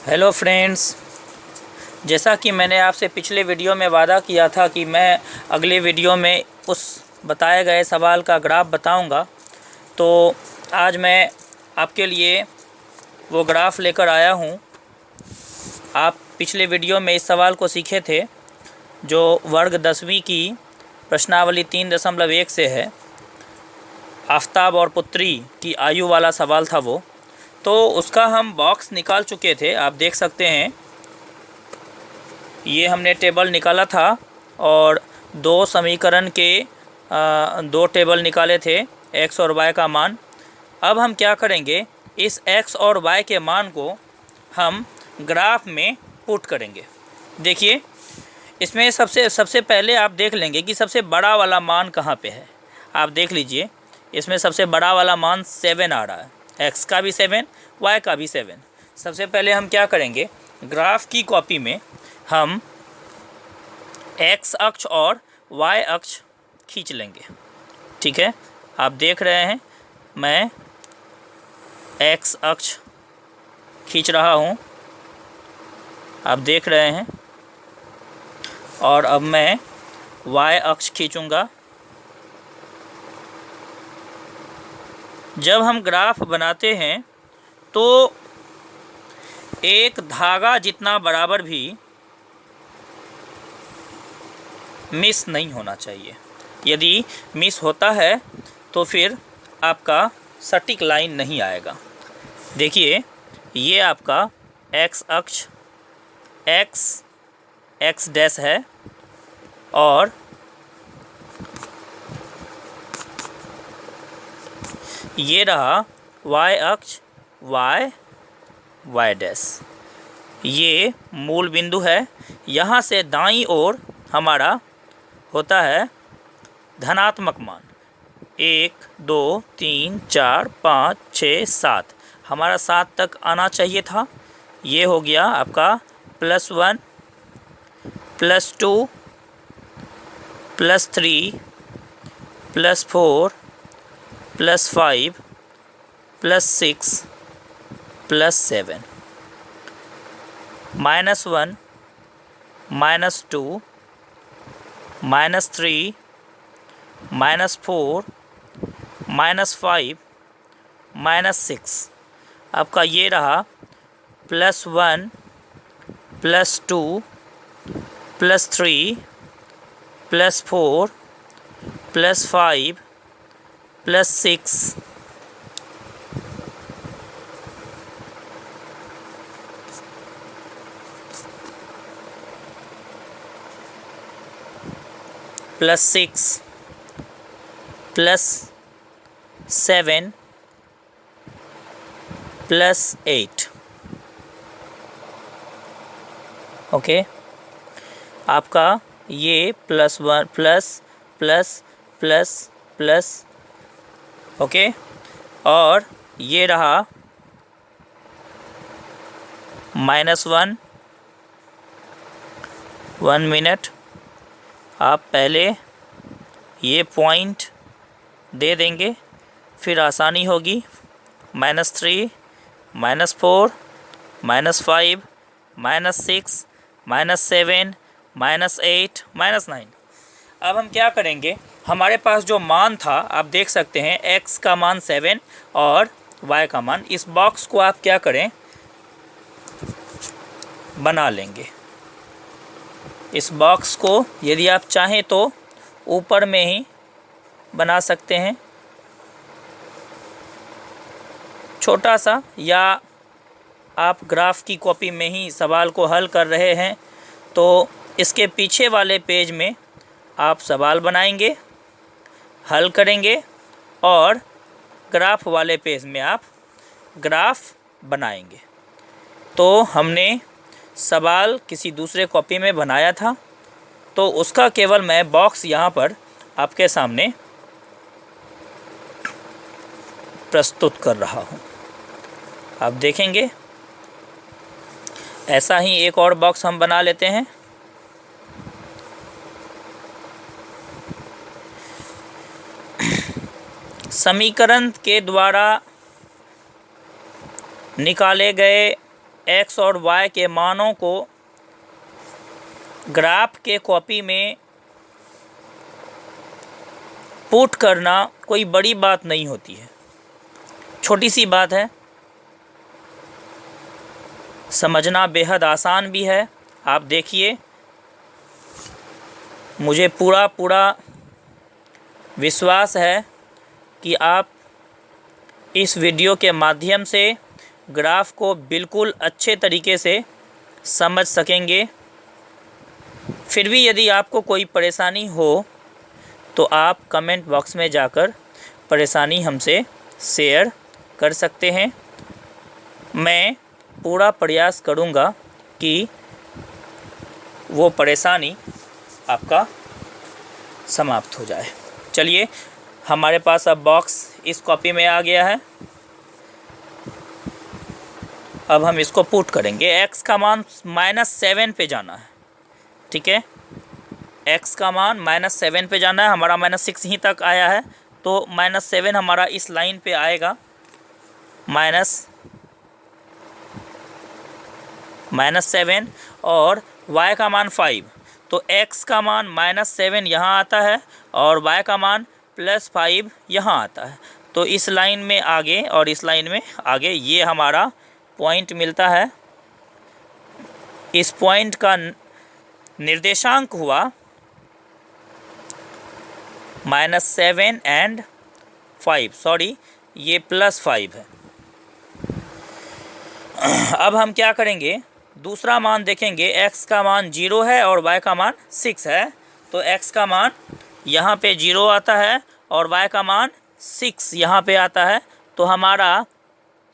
Hello friends, जैसा कि मैंने आपसे पिछले वीडियो में वादा किया था कि मैं अगले वीडियो में उस बताए गए सवाल का ग्राफ बताऊंगा, तो आज मैं आपके लिए वो ग्राफ लेकर आया हूं। आप पिछले वीडियो में इस सवाल को सीखे थे जो वर्ग 10वीं की प्रश्नावली 3.1 से है। आफ़ताब और पुत्री की आयु वाला सवाल था वो, तो उसका हम बॉक्स निकाल चुके थे। आप देख सकते हैं, ये हमने टेबल निकाला था और दो समीकरण के दो टेबल निकाले थे, x और y का मान। अब हम क्या करेंगे, इस x और y के मान को हम ग्राफ में पुट करेंगे। देखिए, इसमें सबसे पहले आप देख लेंगे कि सबसे बड़ा वाला मान कहाँ पे है। आप देख लीजिए, इसमें सबसे बड़ा वाला मान 7 आ रहा है, x का भी 7, y का भी 7। सबसे पहले हम क्या करेंगे, ग्राफ की कॉपी में हम x अक्ष और y अक्ष खींच लेंगे। ठीक है, आप देख रहे हैं मैं x अक्ष खींच रहा हूँ, आप देख रहे हैं, और अब मैं y अक्ष खींचूँगा। जब हम ग्राफ बनाते हैं तो एक धागा जितना बराबर भी मिस नहीं होना चाहिए। यदि मिस होता है तो फिर आपका सटीक लाइन नहीं आएगा। देखिए, ये आपका x अक्ष x डैश है और ये रहा y अक्ष y डैश। ये मूल बिंदु है। यहाँ से दाईं ओर हमारा होता है धनात्मक मान 1 2 3 4 5 6 7। हमारा 7 तक आना चाहिए था। ये हो गया आपका +1 +2 +3 +4 +5 +6 +7 -1 -2 -3 -4 -5 -6। आपका ये रहा +1 +2 +3 +4 +5 +6 +6 +7 +8। ओके, आपका ये +1 ++++, ओके, और ये रहा -1। 1 मिनट, आप पहले ये पॉइंट दे देंगे, फिर आसानी होगी। -3 -4 -5 -6 -7 -8 -9। अब हम क्या करेंगे, हमारे पास जो मान था आप देख सकते हैं, x का मान 7 और y का मान, इस बॉक्स को आप क्या करें, बना लेंगे। इस बॉक्स को यदि आप चाहें तो ऊपर में ही बना सकते हैं, छोटा सा, या आप ग्राफ की कॉपी में ही सवाल को हल कर रहे हैं तो इसके पीछे वाले पेज में आप सवाल बनाएंगे, हल करेंगे, और ग्राफ वाले पेज में आप ग्राफ बनाएंगे। तो हमने सवाल किसी दूसरे कॉपी में बनाया था, तो उसका केवल मैं बॉक्स यहाँ पर आपके सामने प्रस्तुत कर रहा हूँ। आप देखेंगे, ऐसा ही एक और बॉक्स हम बना लेते हैं। समीकरण के द्वारा निकाले गए x और y के मानों को ग्राफ के कॉपी में पुट करना कोई बड़ी बात नहीं होती है, छोटी सी बात है, समझना बेहद आसान भी है। आप देखिए, मुझे पूरा विश्वास है कि आप इस वीडियो के माध्यम से ग्राफ को बिल्कुल अच्छे तरीके से समझ सकेंगे। फिर भी यदि आपको कोई परेशानी हो तो आप कमेंट बॉक्स में जाकर परेशानी हमसे शेयर कर सकते हैं। मैं पूरा प्रयास करूंगा कि वो परेशानी आपका समाप्त हो जाए। चलिए, हमारे पास अब बॉक्स इस कॉपी में आ गया है। अब हम इसको पुट करेंगे। x का मान -7 पे जाना है, ठीक है। x का मान -7 पे जाना है। हमारा -6 ही तक आया है, तो -7 हमारा इस लाइन पे आएगा। -7 और y का मान 5, तो x का मान -7 यहाँ आता है और y का मान +5 यहाँ आता है। तो इस लाइन में आगे और इस लाइन में आगे ये हमारा पॉइंट मिलता है। इस पॉइंट का निर्देशांक हुआ -7 एंड 5, सॉरी ये +5 है। अब हम क्या करेंगे, दूसरा मान देखेंगे। x का मान 0 है और y का मान 6 है, तो x का मान यहाँ पे 0 आता है और y का मान 6 यहाँ पे आता है। तो हमारा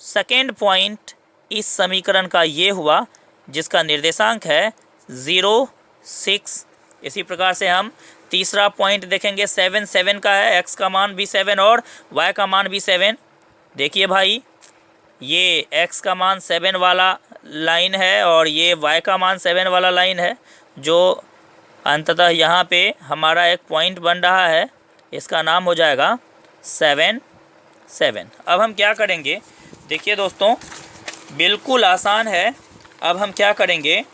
सेकेंड पॉइंट इस समीकरण का ये हुआ, जिसका निर्देशांक है 0, 6। इसी प्रकार से हम तीसरा पॉइंट देखेंगे। 7 का है, x का मान भी 7 और y का मान भी 7। देखिए भाई, ये x का मान 7 वाला लाइन है और ये y का मान 7 वाला लाइन है, जो अंततः यहाँ पे हमारा एक पॉइंट बन रहा है। इसका नाम हो जाएगा 7, 7। अब हम क्या करेंगे, देखिए दोस्तों, बिल्कुल आसान है। अब हम क्या करेंगे,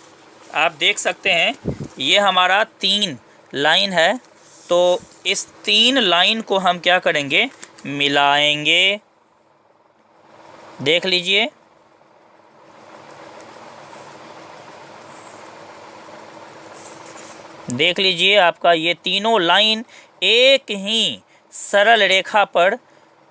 आप देख सकते हैं ये हमारा 3 लाइन है, तो इस 3 लाइन को हम क्या करेंगे, मिलाएंगे। देख लीजिए, देख लीजिए, आपका ये तीनों लाइन एक ही सरल रेखा पर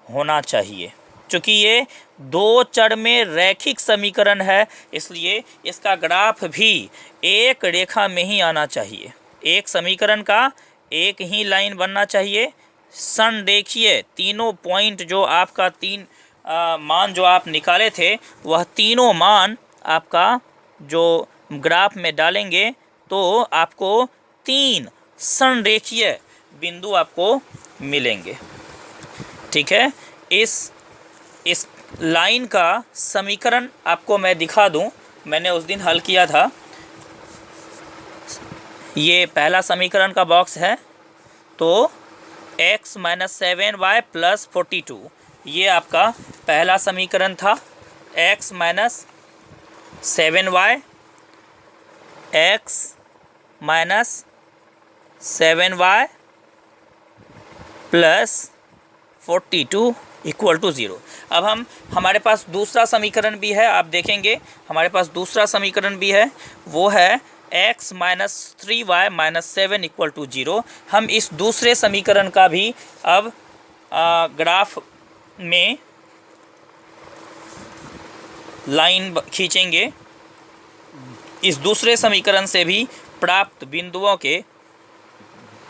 होना चाहिए। चूँकि ये 2 चर में रैखिक समीकरण है, इसलिए इसका ग्राफ भी एक रेखा में ही आना चाहिए। एक समीकरण का एक ही लाइन बनना चाहिए, संरेखीय। तीनों पॉइंट जो आपका मान जो आप निकाले थे, वह तीनों मान आपका जो ग्राफ में डालेंगे तो आपको 3 संरेखीय बिंदु आपको मिलेंगे, ठीक है। इस लाइन का समीकरण आपको मैं दिखा दूं, मैंने उस दिन हल किया था। ये पहला समीकरण का बॉक्स है, तो x - 7y + 42, ये आपका पहला समीकरण था। x - 7y, x - 7y + 42 = 0। अब हमारे पास दूसरा समीकरण भी है, आप देखेंगे हमारे पास दूसरा समीकरण भी है, वो है x - 3y - 7 = 0। हम इस दूसरे समीकरण का भी अब ग्राफ में लाइन खींचेंगे। इस दूसरे समीकरण से भी प्राप्त बिंदुओं के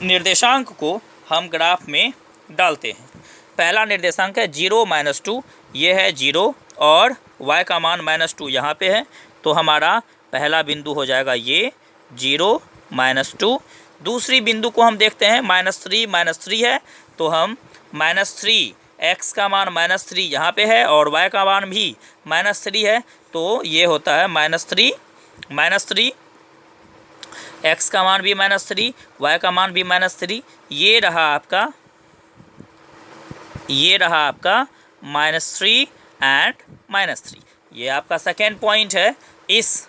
निर्देशांक को हम ग्राफ में डालते हैं। पहला निर्देशांक है 0 - 2, ये है 0 और y का मान -2 यहाँ पे है, तो हमारा पहला बिंदु हो जाएगा ये 0 - 2। दूसरी बिंदु को हम देखते हैं, -3 है, तो हम -3, x का मान -3 यहाँ पे है और y का मान भी -3 है, तो ये होता है -3, x का मान भी -3, y का मान भी -3। ये रहा आपका -3 एंड -3। ये आपका सेकेंड पॉइंट है इस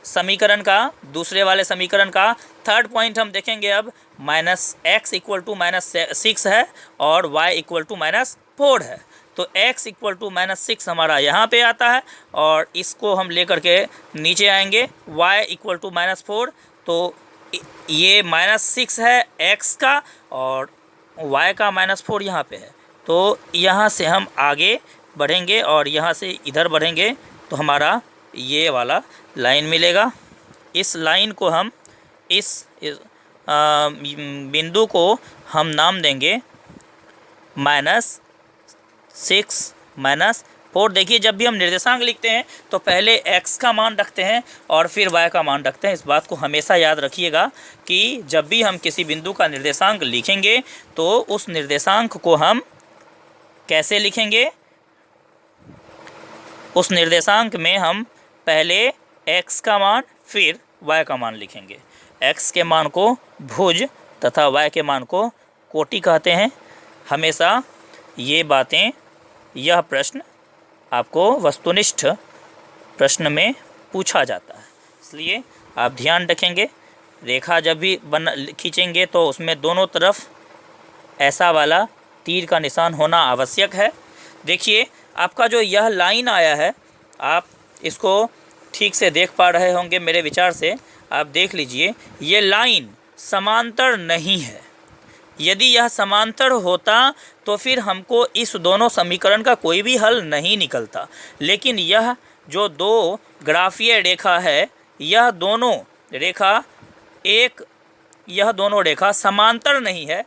समीकरण का, दूसरे वाले समीकरण का। थर्ड पॉइंट हम देखेंगे अब, -x = -6 है और y = -4 है। तो x = -6 हमारा यहाँ पे आता है और इसको हम लेकर के नीचे आएंगे, y = -4। तो ये -6 है x का और y का -4 यहाँ पे है। तो यहाँ से हम आगे बढ़ेंगे और यहाँ से इधर बढ़ेंगे तो हमारा ये वाला लाइन मिलेगा। इस लाइन को हम इस बिंदु को हम नाम देंगे -6 -4। देखिए, जब भी हम निर्देशांक लिखते हैं तो पहले x का मान रखते हैं और फिर y का मान रखते हैं। इस बात को हमेशा याद रखिएगा कि जब भी हम किसी बिंदु का निर्देशांक लिखेंगे तो उस निर्देशांक को हम कैसे लिखेंगे, उस निर्देशांक में हम पहले x का मान फिर y का मान लिखेंगे। x के मान को भुज तथा y के मान को कोटि कहते हैं। हमेशा ये बातें, यह प्रश्न आपको वस्तुनिष्ठ प्रश्न में पूछा जाता है, इसलिए आप ध्यान रखेंगे। रेखा जब भी खींचेंगे तो उसमें दोनों तरफ ऐसा वाला तीर का निशान होना आवश्यक है। देखिए, आपका जो यह लाइन आया है, आप इसको ठीक से देख पा रहे होंगे मेरे विचार से। आप देख लीजिए, ये लाइन समांतर नहीं है। यदि यह समांतर होता तो फिर हमको इस दोनों समीकरण का कोई भी हल नहीं निकलता। लेकिन यह जो दो ग्राफीय रेखा है, यह दोनों रेखा समांतर नहीं है।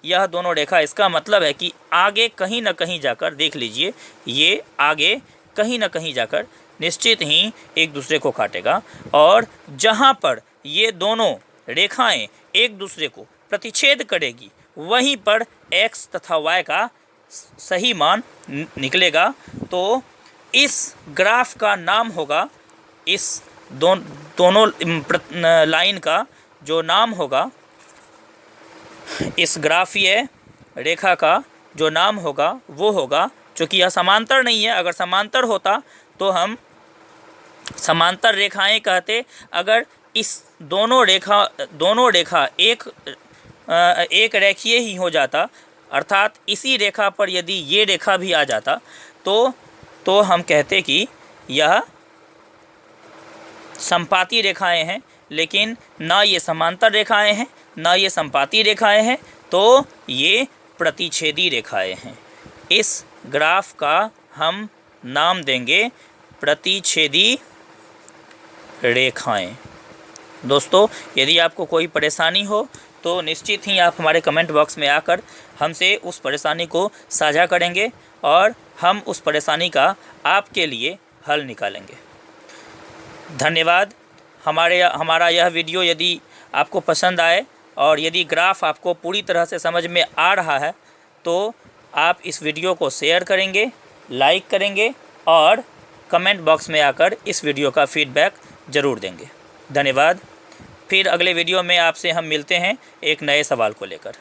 यह दोनों रेखा, इसका मतलब है कि आगे कहीं ना कहीं जाकर, देख लीजिए, ये आगे कहीं ना कहीं जाकर निश्चित ही एक दूसरे को काटेगा और जहाँ पर ये दोनों रेखाएं एक दूसरे को प्रतिच्छेद करेगी वहीं पर x तथा y का सही मान निकलेगा। तो इस ग्राफ का नाम होगा, इस दोनों लाइन का जो नाम होगा, इस ग्राफीय रेखा का जो नाम होगा वो होगा, चूँकि यह समांतर नहीं है। अगर समांतर होता तो हम समांतर रेखाएं कहते। अगर इस दोनों रेखा एक रेखीय ही हो जाता, अर्थात इसी रेखा पर यदि ये रेखा भी आ जाता तो हम कहते कि यह संपाती रेखाएं हैं। लेकिन ना ये समांतर रेखाएं हैं, ना ये संपाती रेखाएं हैं, तो ये प्रतिच्छेदी रेखाएं हैं। इस ग्राफ का हम नाम देंगे प्रतिच्छेदी रेखाएं। दोस्तों, यदि आपको कोई परेशानी हो तो निश्चित ही आप हमारे कमेंट बॉक्स में आकर हमसे उस परेशानी को साझा करेंगे और हम उस परेशानी का आपके लिए हल निकालेंगे। धन्यवाद। हमारा यह वीडियो यदि आपको पसंद आए और यदि ग्राफ आपको पूरी तरह से समझ में आ रहा है तो आप इस वीडियो को शेयर करेंगे, लाइक करेंगे और कमेंट बॉक्स में आकर इस वीडियो का फीडबैक ज़रूर देंगे। धन्यवाद। फिर अगले वीडियो में आपसे हम मिलते हैं एक नए सवाल को लेकर।